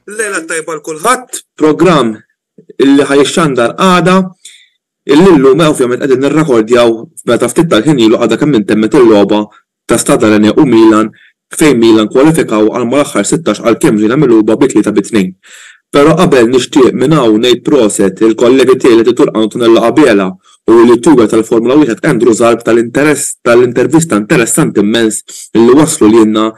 Lejla tajba l-kulħadd, programm illi ħajxxandar għada, illum ovvjament qegħdin nirrakordjaw meta ftit tal-ħin ilu għadha kemm intemmet il-logħba ta' Stade Rennais u Milan fejn Milan kwalifikaw għal mal-aħħar 16 għal kemm ġina mill-logħba bi-3-2. Però qabel nixtieq minn hawn ngħid proset il-kollegi tiegħi li titur Antonella Qabiela u l-youtuber tal-Formula 1 Andrew Zarb tal-intervista interessanti immens illi waslu lilna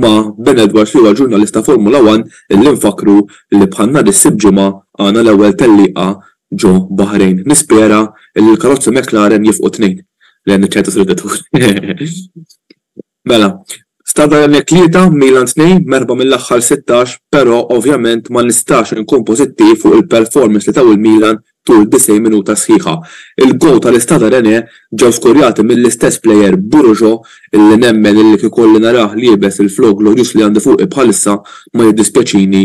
ma' Ben Edwards li huwa ġurnalista Formula 1 illi nfakru li bħal is-sibt ġimgħa għandna l-ewwel tellieqa ġo Baħrejn. Nispera li l-karozzi McLaren jifqu tnejn lejn iċ-ċertu sridatur. Mela, Stade Rennais 3, Milan 2, merba mill-aħħar 16, però ovvjament ma nistax inkun pożittiv fuq il-performance li taw il-Milan tul 90 minuta sħiħa. Il-gow tal-Stade Rennais ġew skorjati mill-istess plejer Bourgeot illi nemmen illi kikolli narah li jibes il-flog glorjus li għandi fuq bħalissa ma jiddispjaċini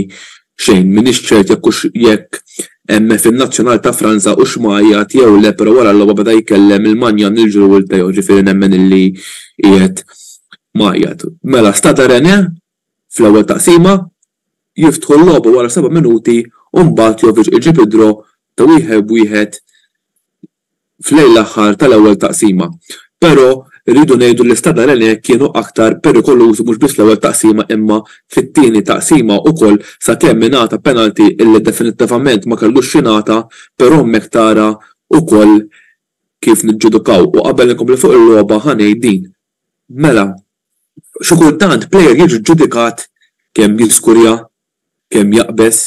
xejn. Minix ċert jekk hemm fin-nazzjonal ta' Franza u xmajjat jew le, però wara l-logħba beda jkellem il-manja nilġru u l-tejo ġifieri nemmen illi qiegħed majjat. Mela Stade Rennais fl-ewwel taqsima jiftħu l-logħba wara 7 minuti u mbagħad Jovic iġib id-dro ta' wieħed fl-lejl l-aħħar tal-ewwel taqsima. Però rridu ngħidu li Stade Rennais kienu aktar perikolużi mhux biss l-ewwel taqsima imma fit-tieni taqsima wkoll sakemm ingħata penalty illi definittivament ma kellux xingħata, però hemmhekk tara wkoll kif niġġudukaw u qabel inkompli fuq il-logħba ħanejt din. Mela, xi kultant plejer jiġi ġġudikat kemm jiskurja, kemm jaqbes,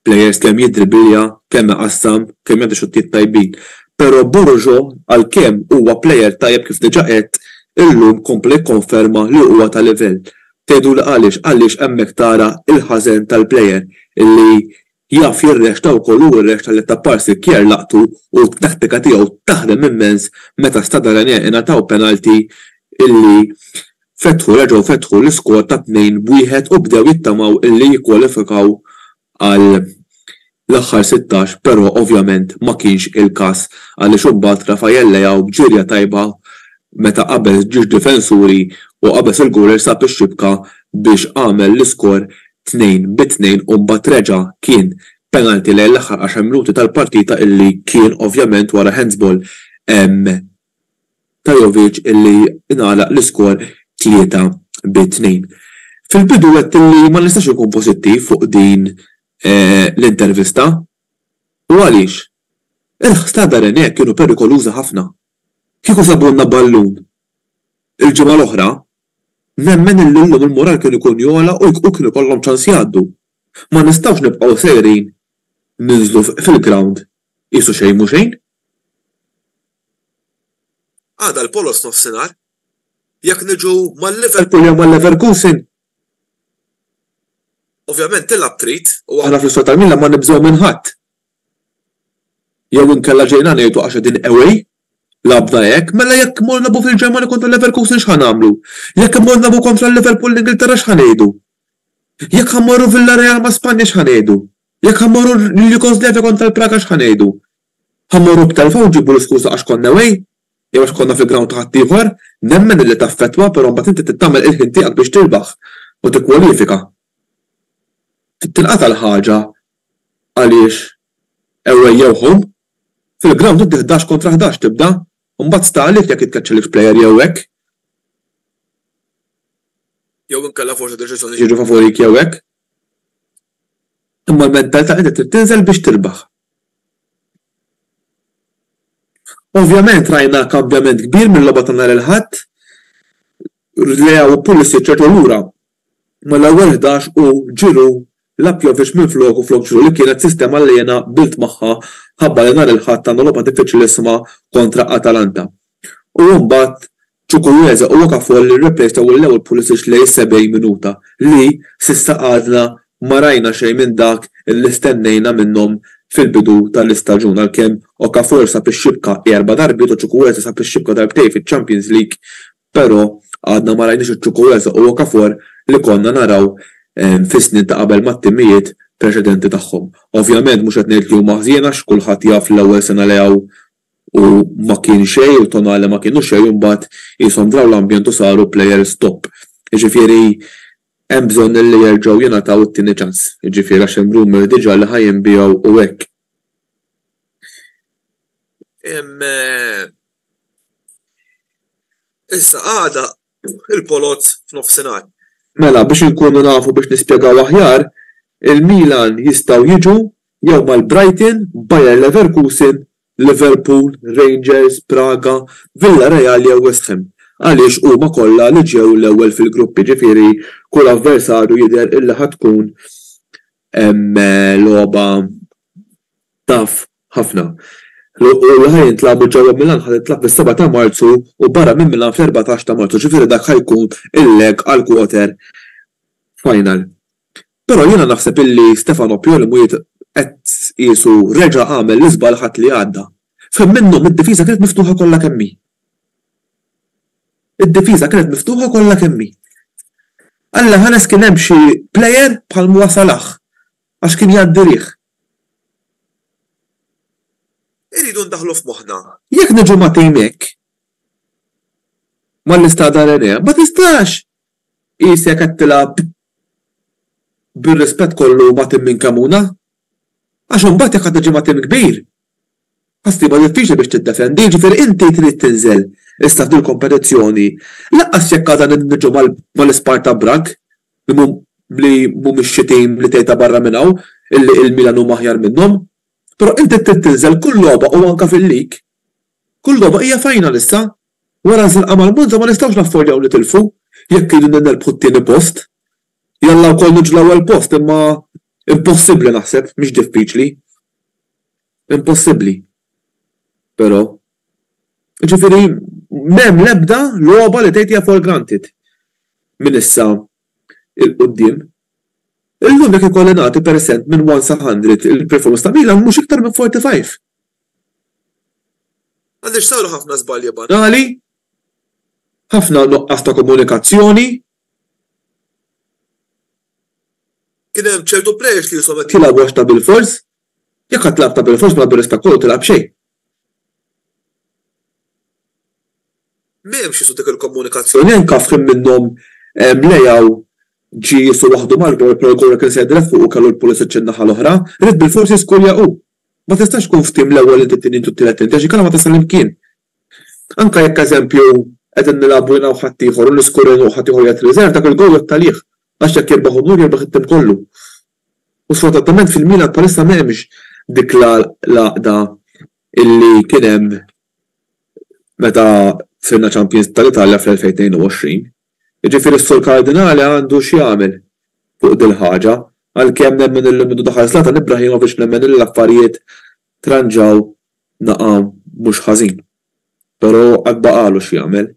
plejers kemm jidribilja, kemm iqassam, kemm jagħti xuttijiet tajbin. Però Bourgeot għalkemm huwa plejer tajjeb kif diġà qed, illum kompli konferma li huwa ta' livell. Tgħidu li għaliex hemmhekk tara il-ħażen tal-plejer illi jaf jirrexta wkoll hu rrexta li tapparsi kjer laqtu u t-tattika tiegħu taħdem immens meta Stade Rennais ingħataw penalty illi reġgħu fetħu l-iskor ta' 2-1 u bdew jittamaw illi jikkwalifikaw għal l-aħħar 16, però ovvjament ma kienx il-każ għaliex imbagħad Rafael Leao bġirja tajba meta qabeż ġiex difensuri u qabeż il-goler sab ix-xibka biex għamel l-iskor 2-2 u mbagħad reġa' kien penalty lejn l-aħħar 10 minuti tal-partita illi kien ovvjament wara handsball ta' Jovic illi ingħalaq l-iskor 3-2. Fil-bidu qed illi ma nistax ikun pożittiv fuq din l-intervista u għaliex il-Stade Rennais kienu perikolużi ħafna. Kieku sabunna ballun il-ġimgħa l-oħra nemmen illum il-moral kien ikun jola u kienu kollhom ċans jgħaddu. Ma nistgħux nibqgħu sejrin ninżlu fil-ground qisu xejn mhu xejn. Għada l-polos nofsinhar jekk niġu mal-Liverpool jew mal-Leverkusen. Ovvjament tilab trid u aħna fl-istor tal-Milan ma nibżgħu minn ħadd. Jew inkella ġejna ngħidu għax din away labda hekk, mela jekk morna bu fil-Ġermanja kontra l-Leverkusen x'ħan nagħmlu? Jekk morna bu kontra l-Liverpool l-Ingilterra x'ħan ngħidu? Jekk ħammorru Villarreal ma' Spanja x'ħan ngħidu? Jekk ħammorru l-Jugoslavja kontra l-Praga x'ħan ngħidu? Ħammorru b'telfa u ġibu l-iskuża għax konna away? Jew għax konna fil-ground ta' ħadd ieħor, nemmen illi taffettwa però mbagħad inti tittamel il-ħin tiegħek biex tirbaħ u tikkwalifika. Tilqa' tal-ħaġa għaliex away jew home fil-ground inti 11 kontra 11 tibda u mbagħad sta għalik jekk itkeċċilek plejer jew hekk. Jew inkella forsi deċiżjoni jiġu favorik jew hekk. Imma l-mentalità inti trid tinżel biex tirbaħ. Ovvjament rajna kambjament kbir mill-logħba ta' nhar il-Ħadd Leao u Pulisic ċertu lura mal-ewwel 11 u ġiru Lapjovic minn flok ġiru li kienet sistema li jiena bilt magħha ħabba li nhar il-Ħadd għandu logħba diffiċilisma kontra Atalanta. U mbagħad Chukwueze u Okafor li rreplaced l-ewwel Pulisic lejn 70 minuta li s'issa għadna ma rajna xejn minn dak illi stennejna minnhom fil-bidu tal-istaġun għalkemm Okafor sab ix-xibka 4 darbiet u Chukwueze sab ix-xibka darbtejn fiċ-Champions League, però għadna ma rajniex iċ-Chukwueze u Okafor li konna naraw fis-snin ta' qabel mat-timijiet preċedenti tagħhom. Ovvjament mhux qed ngħid li huma ħżiena x'kulħadd jaf l-ewwel sena Leao u ma kien xejn u Tonali ma kienu xejn u mbagħad qishom draw l-ambjent u saru players top. Jiġifieri hemm bżonn li jerġgħu jingħataw it-tieni ċans. Jiġifieri għax hemm rumor diġà li ħajinbigħu u hekk. Issa għada il-Polozz f'nofsinhar. Mela biex inkunu nafu biex nispjegaw aħjar, il-Milan jistgħu jiġu jew mal-Brighton, Bayer Leverkusen, Liverpool, Rangers, Praga, Villarreal jew West Ham. Għaliex huma kollha li ġew l-ewwel fil-gruppi, ġifieri kull avversarju jidher illi ħadd tkun logħba taf ħafna. U ħaj jintlabu ġewwa Milan ħad jitlab fis-7 ta' Marzu u barra minn Milan fl-14 ta' Marzu, ġifieri dak ħajkun il-leg għal quarter final. Però jiena naħseb illi Stefano Pioli mwiet qed qisu reġa' għamel l-iżbal ħadd li għadda. Fem minnhom id-difiża kienet miftuħa kollha kemm hi. Id-difiża kienet miftuħa kollha kemm hi. Alla ħanes kien hemm xi plejer bħal Moha Salah għax kien jgħaddi rieħ. Iridu ndaħlu f'moħħna. Jekk niġu ma' tejmek mal-Istada Arenea, ma tistax qisek qed tilab bir-rispett kollu ma' tim minn Kamuna. Għax imbagħad jekk qed tiġi ma' tim kbir. Ħastiba diffiċli biex tiddefendi, ġifieri inti trid tinżel issa f'din il-kompetizzjoni. Laqqas jekk għadha niġu mal-Sparta Brag li mhumiex xi tim li tgħidha barra minn hawn illi il-Milan huma aħjar minnhom. Però inti trid tinżel kull logħba u anke fil-lig. Kull logħba hija final issa. Wara nżilqa mal-Monza ma nistgħux naffordjaw li tilfu jekk iridu nerbħu t-tieni post. Jalla wkoll niġu l-ewwel post imma impossibbli naħseb, mhix diffiċli. Impossibbli. Però ġifieri m'hemm l-ebda logħba li tgħid hija for granted minn issa il-qudiem. Illum jekk ikolli nagħti percent minn 1 sa 100 il-performance ta' Milan mhux iktar minn 45. Għandix saru ħafna żbalji ban. Għali? Ħafna nuqqas ta' komunikazzjoni. Kien hemm ċertu plejers li jisom Tilab għax ta' bil-fors. Jekk qed tilab ta' bil-fors ma bir-rispett kollu tilab xejn. M'hemmx dik il-komunikazzjoni. Jien kafħim minnhom mlejjaw ġi jissu waħdu mal-gol, pero l-gol kien sedret fuq u kellu l-pulis iċ-naħa l-oħra, rid bil-forsi skulja u. Ma tistax tkun f'tim l-ewwel li t-tinin tu t-tielet inti kalla ma tasal imkien. Anka jekk eżempju qed nilagħbu jiena u ħadd ieħor u l-iskurin u ħadd ieħor jgħid riserv dak il-gol talih għax jekk jirbaħ nur jirbaħ it-tim kollu. U sfortunatament fil-Milan bħalissa m'hemmx dik l-għaqda illi kien hemm meta sirna Champions tal-Italja fl-2022. Jiġifieri s-Sur Kardinali għandu xi jagħmel fuq dil ħaġa għalkemm nemmen illi minnu daħal Zlatan Ibrahimovic nemmen illi l-affarijiet tranġaw naqam mhux ħażin. Però qatt baqalu x'jagħmel.